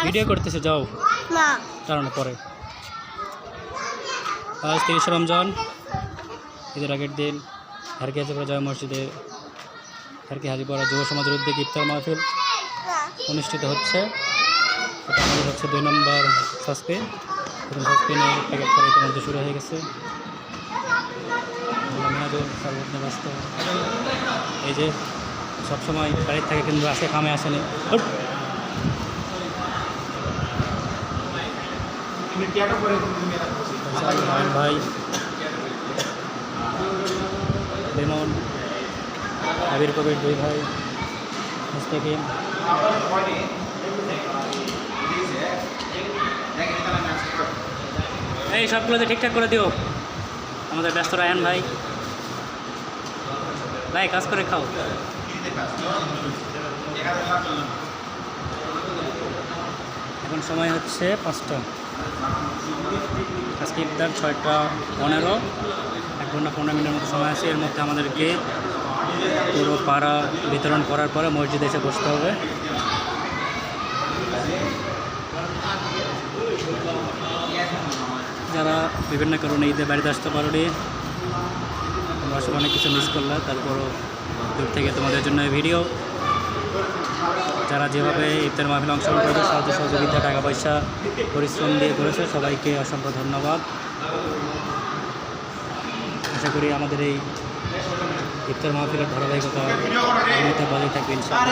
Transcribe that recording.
Video করতেছে যাও না কারণ পরে আজ 30 রমজান ঈদের আগের দিন হারকি হাজিপাড়া জামে মসজিদে হারকি হাজিপাড়া যুব সমাজের উদ্যোগে ইফতার মাহফিল অনুষ্ঠিত হচ্ছে। এটা আমাদের হচ্ছে 2 নম্বর সাসপেন। প্রথম সাসপেনের প্যাকেট করা ইতিমধ্যে শুরু হয়ে গেছে। মেয়াদুল সর্বত্র ব্যস্ত। এই যে সবসময় বাড়ির থেকে কিন্তু আজকে কামে আসেনি। ভাই লেমন আবির কবির 2 ভাই মুস্তাকিম এই সবগুলোতে ঠিকঠাক করে দিও। আমাদের ব্যস্ত রায়হান ভাই ভাই কাজ করে খাও। এখন সময় হচ্ছে 5টা। আজকে ইফতার 6:15, 1 ঘন্টা 15 মিনিটের মতো সময় আছে। এর মধ্যে আমাদেরকে পুরো পাড়া বিতরণ করার পরে মসজিদে এসে বসতে হবে। যারা বিভিন্ন কারণে ঈদে বাড়িতে আসতে পারোনি, তোমরা সব অনেক কিছু মিস করলে, তারপরও দূর থেকে তোমাদের জন্য এই ভিডিও। যারা যেভাবে ইফতার মাহফিলে অংশগ্রহণ করেছে, সাহায্য সহযোগিতা, টাকা পয়সা, পরিশ্রম দিয়ে করেছে, সবাইকে অসংখ্য ধন্যবাদ। আশা করি আমাদের এই ইফতার মাহফিলের ধারাবাহিকতা বজায় থাকবে ইনশাআল্লাহ।